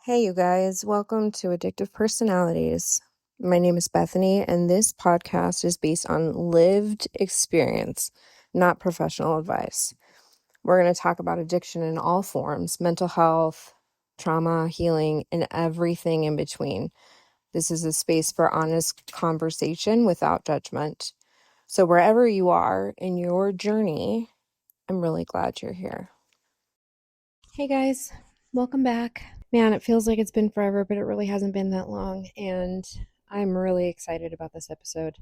Hey, you guys, welcome to Addictive Personalities. My name is Bethany, and this podcast is based on lived experience, not professional advice. We're going to talk about addiction in all forms, mental health, trauma, healing, and everything in between. This is a space for honest conversation without judgment. So, wherever you are in your journey, I'm really glad you're here. Hey, guys, welcome back. Man, it feels like it's been forever, but it really hasn't been that long. And I'm really excited about this episode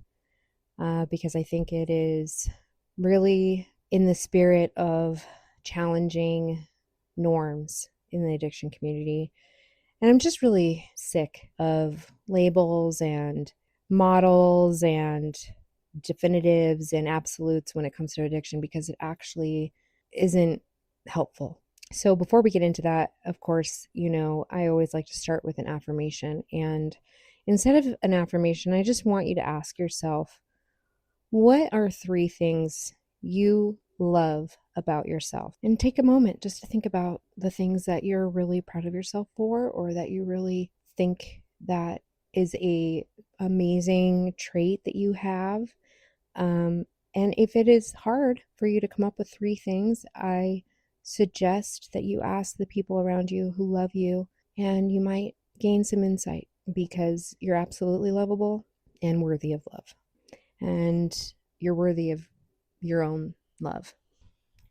because I think it is really in the spirit of challenging norms in the addiction community. And I'm just really sick of labels and models and definitives and absolutes when it comes to addiction because it actually isn't helpful. So before we get into that, of course, I always like to start with an affirmation. And instead of an affirmation, I just want you to ask yourself, what are 3 things you love about yourself? And take a moment just to think about the things that you're really proud of yourself for, or that you really think that is a amazing trait that you have. And if it is hard for you to come up with 3 things, I suggest that you ask the people around you who love you, and you might gain some insight because you're absolutely lovable and worthy of love. And you're worthy of your own love.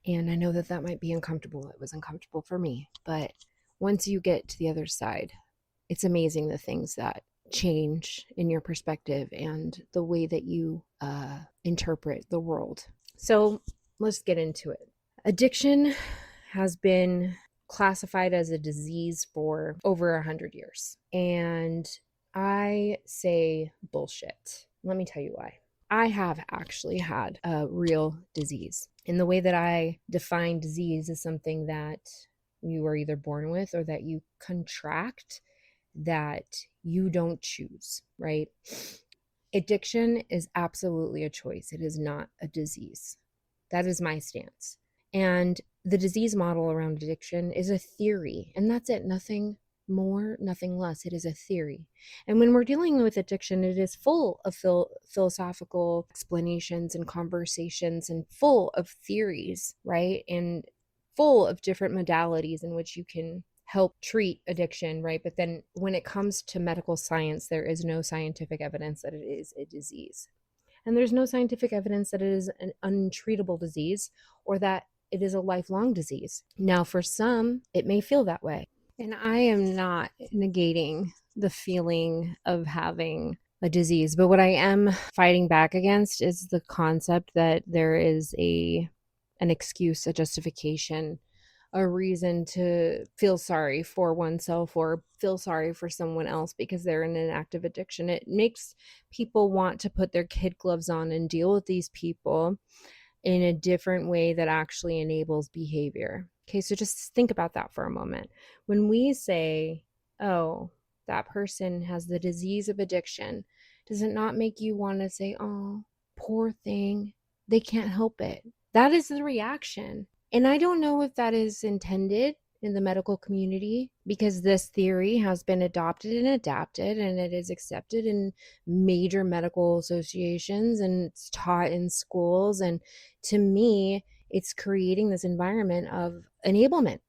And I know that that might be uncomfortable. It was uncomfortable for me. But once you get to the other side, it's amazing the things that change in your perspective and the way that you interpret the world. So let's get into it. Addiction has been classified as a disease for over 100 years. And I say bullshit. Let me tell you why. I have actually had a real disease. And the way that I define disease is something that you are either born with or that you contract that you don't choose, right? Addiction is absolutely a choice. It is not a disease. That is my stance. And the disease model around addiction is a theory, and that's it. Nothing more, nothing less. It is a theory. And when we're dealing with addiction, it is full of philosophical explanations and conversations and full of theories, right? And full of different modalities in which you can help treat addiction, right? But then when it comes to medical science, there is no scientific evidence that it is a disease. And there's no scientific evidence that it is an untreatable disease or that it is a lifelong disease. Now, for some, it may feel that way. And I am not negating the feeling of having a disease, but what I am fighting back against is the concept that there is an excuse, a justification, a reason to feel sorry for oneself or feel sorry for someone else because they're in an active addiction. It makes people want to put their kid gloves on and deal with these people in a different way that actually enables behavior. Okay, so just think about that for a moment. When we say, oh, that person has the disease of addiction, does it not make you want to say, oh, poor thing, they can't help it? That is the reaction. And I don't know if that is intended in the medical community because this theory has been adopted and adapted and it is accepted in major medical associations and it's taught in schools. And to me, it's creating this environment of enablement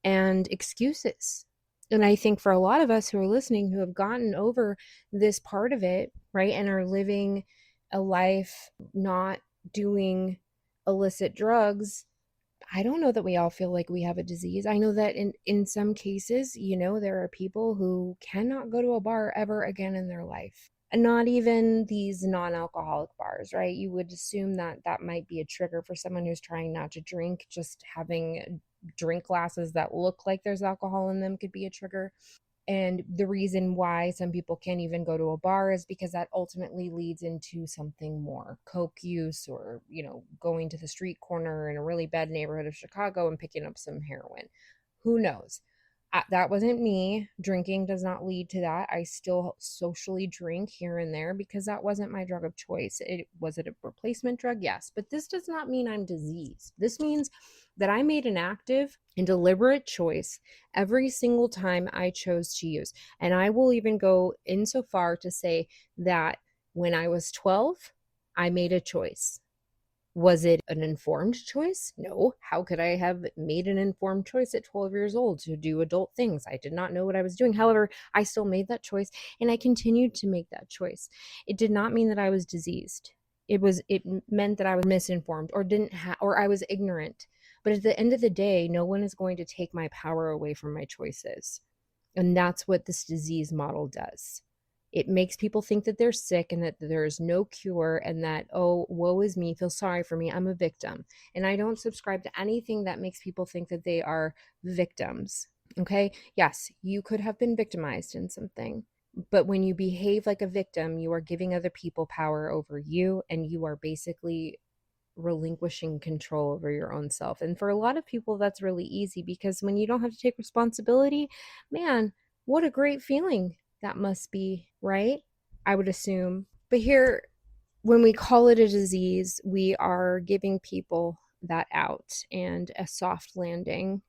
and excuses. And I think for a lot of us who are listening who have gotten over this part of it, right, and are living a life not doing illicit drugs, I don't know that we all feel like we have a disease. I know that in some cases, there are people who cannot go to a bar ever again in their life. And not even these non-alcoholic bars, right? You would assume that that might be a trigger for someone who's trying not to drink. Just having drink glasses that look like there's alcohol in them could be a trigger. And the reason why some people can't even go to a bar is because that ultimately leads into something more, coke use or, going to the street corner in a really bad neighborhood of Chicago and picking up some heroin. Who knows? That wasn't me. Drinking does not lead to that. I still socially drink here and there because that wasn't my drug of choice. Was it a replacement drug? Yes. But this does not mean I'm diseased. This means that I made an active and deliberate choice every single time I chose to use. And I will even go insofar to say that when I was 12, I made a choice. Was it an informed choice? No. How could I have made an informed choice at 12 years old to do adult things? I did not know what I was doing. However, I still made that choice and I continued to make that choice. It did not mean that I was diseased. It meant that I was misinformed or or I was ignorant. But at the end of the day, no one is going to take my power away from my choices. And that's what this disease model does. It makes people think that they're sick and that there's no cure and that, oh, woe is me, feel sorry for me, I'm a victim. And I don't subscribe to anything that makes people think that they are victims. Okay. Yes, you could have been victimized in something. But when you behave like a victim, you are giving other people power over you and you are basically relinquishing control over your own self. And for a lot of people, that's really easy because when you don't have to take responsibility, man, what a great feeling that must be, right? I would assume. But here, when we call it a disease, we are giving people that out and a soft landing.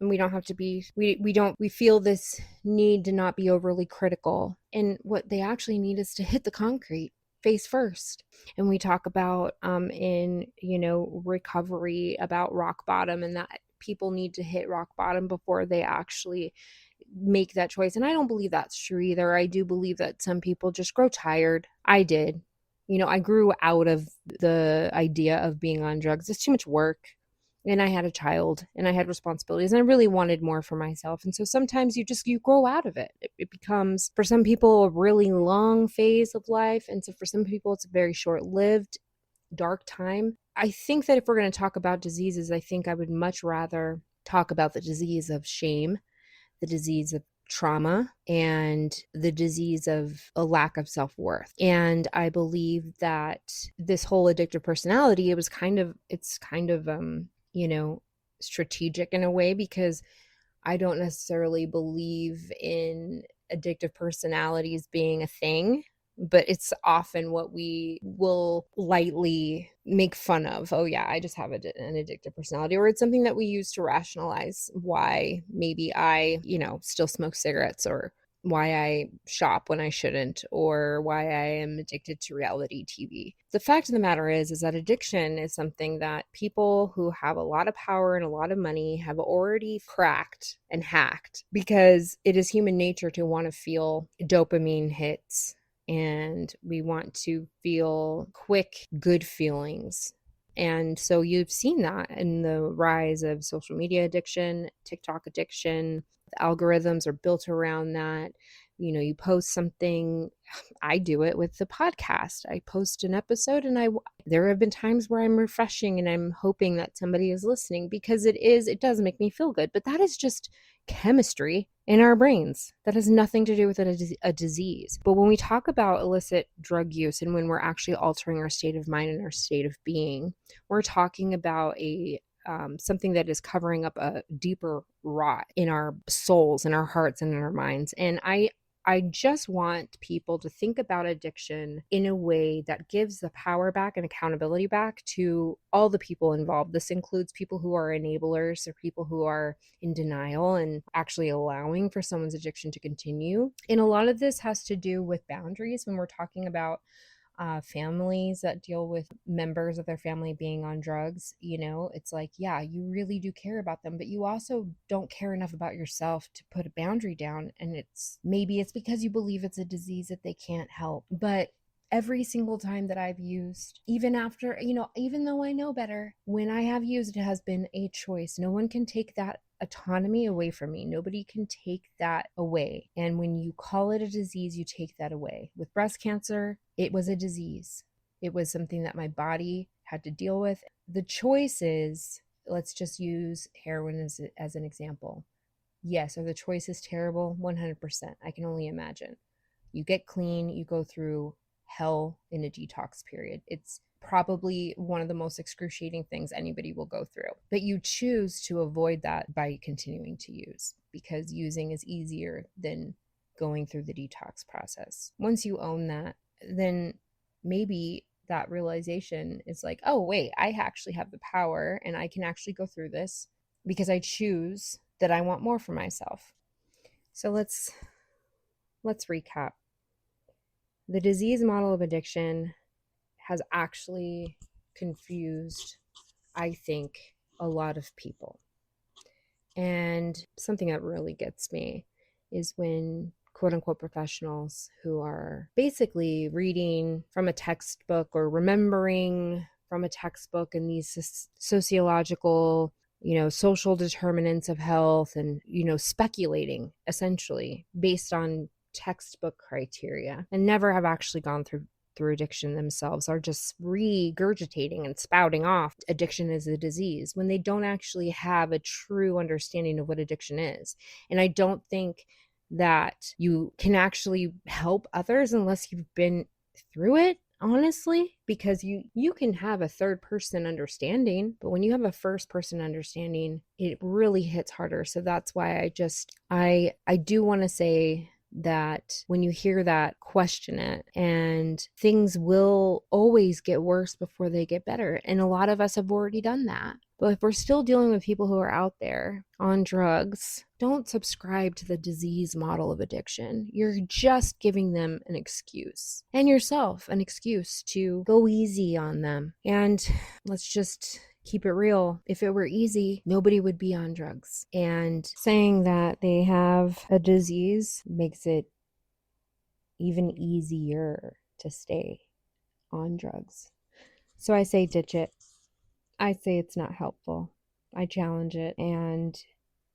And we don't have to be, we feel this need to not be overly critical. And what they actually need is to hit the concrete face first. And we talk about in recovery about rock bottom, and that people need to hit rock bottom before they actually make that choice. And I don't believe that's true either. I do believe that some people just grow tired. I did. I grew out of the idea of being on drugs. It's too much work. And I had a child and I had responsibilities and I really wanted more for myself. And so sometimes you grow out of it. It becomes, for some people, a really long phase of life. And so for some people, it's a very short-lived, dark time. I think that if we're going to talk about diseases, I think I would much rather talk about the disease of shame, the disease of trauma, and the disease of a lack of self-worth. And I believe that this whole addictive personality, it's kind of strategic in a way, because I don't necessarily believe in addictive personalities being a thing, but it's often what we will lightly make fun of. Oh yeah, I just have an addictive personality. Or it's something that we use to rationalize why maybe I, still smoke cigarettes, or why I shop when I shouldn't, or why I am addicted to reality TV. The fact of the matter is that addiction is something that people who have a lot of power and a lot of money have already cracked and hacked, because it is human nature to want to feel dopamine hits, and we want to feel quick, good feelings. And so you've seen that in the rise of social media addiction, TikTok addiction. The algorithms are built around that. You post something. I do it with the podcast. I post an episode and there have been times where I'm refreshing and I'm hoping that somebody is listening, because it does make me feel good. But that is just chemistry in our brains. That has nothing to do with a disease. But when we talk about illicit drug use and when we're actually altering our state of mind and our state of being, we're talking about something that is covering up a deeper rot in our souls, in our hearts, and in our minds. And I just want people to think about addiction in a way that gives the power back and accountability back to all the people involved. This includes people who are enablers, or people who are in denial and actually allowing for someone's addiction to continue. And a lot of this has to do with boundaries when we're talking about families that deal with members of their family being on drugs. It's like, yeah, you really do care about them, but you also don't care enough about yourself to put a boundary down. And maybe it's because you believe it's a disease that they can't help. But every single time that I've used, even after, even though I know better, when I have used, it has been a choice. No one can take that autonomy away from me. Nobody can take that away. And when you call it a disease, you take that away. With breast cancer, it was a disease. It was something that my body had to deal with. The choice is, let's just use heroin as an example. Yes, are the choices terrible? 100%. I can only imagine. You get clean, you go through hell in a detox period. It's probably one of the most excruciating things anybody will go through. But you choose to avoid that by continuing to use, because using is easier than going through the detox process. Once you own that, then maybe that realization is like, oh, wait, I actually have the power and I can actually go through this because I choose that I want more for myself. So let's recap. The disease model of addiction has actually confused, I think, a lot of people. And something that really gets me is when quote unquote professionals who are basically reading from a textbook or remembering from a textbook and these sociological, social determinants of health and, speculating essentially based on textbook criteria and never have actually gone through addiction themselves are just regurgitating and spouting off addiction is a disease when they don't actually have a true understanding of what addiction is. And I don't think that you can actually help others unless you've been through it, honestly, because you can have a third person understanding, but when you have a first person understanding, it really hits harder. So that's why I do want to say that when you hear that, question it, and things will always get worse before they get better. And a lot of us have already done that. But if we're still dealing with people who are out there on drugs, don't subscribe to the disease model of addiction. You're just giving them an excuse, and yourself an excuse to go easy on them. And let's just keep it real. If it were easy, nobody would be on drugs. And saying that they have a disease makes it even easier to stay on drugs. So I say ditch it. I say it's not helpful. I challenge it, and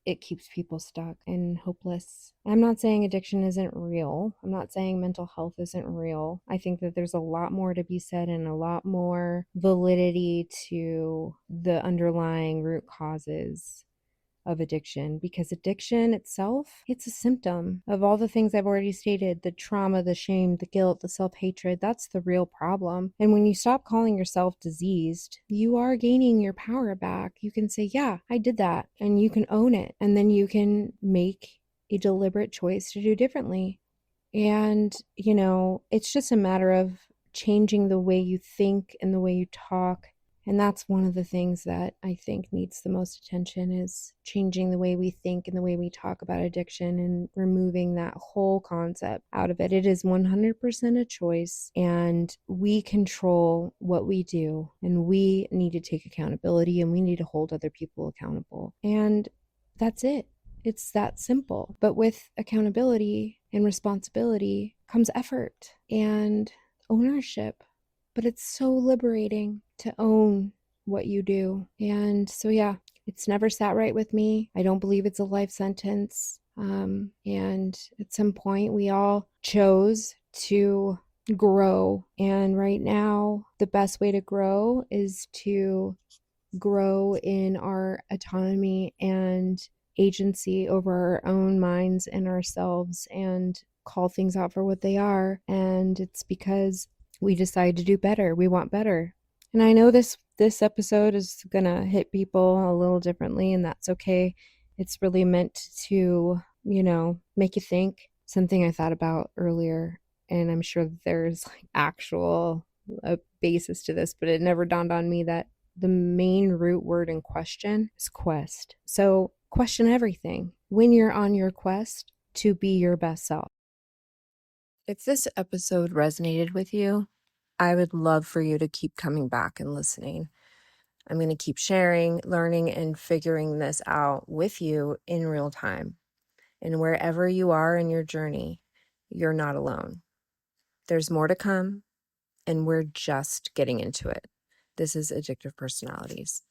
it keeps people stuck and hopeless. I'm not saying addiction isn't real. I'm not saying mental health isn't real. I think that there's a lot more to be said and a lot more validity to the underlying root causes of addiction, because addiction itself, it's a symptom of all the things I've already stated: the trauma, the shame, the guilt, the self-hatred. That's the real problem. And when you stop calling yourself diseased, you are gaining your power back. You can say, yeah, I did that, and you can own it, and then you can make a deliberate choice to do differently. And it's just a matter of changing the way you think and the way you talk. And that's one of the things that I think needs the most attention, is changing the way we think and the way we talk about addiction and removing that whole concept out of it. It is 100% a choice, and we control what we do, and we need to take accountability, and we need to hold other people accountable. And that's it. It's that simple. But with accountability and responsibility comes effort and ownership. But it's so liberating to own what you do. And so, yeah, it's never sat right with me. I don't believe it's a life sentence. And at some point, we all chose to grow. And right now, the best way to grow is to grow in our autonomy and agency over our own minds and ourselves, and call things out for what they are. And it's because we decide to do better. We want better. And I know this episode is gonna hit people a little differently, and that's okay. It's really meant to, make you think. Something I thought about earlier, and I'm sure there's like actual a basis to this, but it never dawned on me that the main root word in question is quest. So question everything when you're on your quest to be your best self. If this episode resonated with you, I would love for you to keep coming back and listening. I'm going to keep sharing, learning, and figuring this out with you in real time. And wherever you are in your journey, you're not alone. There's more to come, and we're just getting into it. This is Addictive Personalities.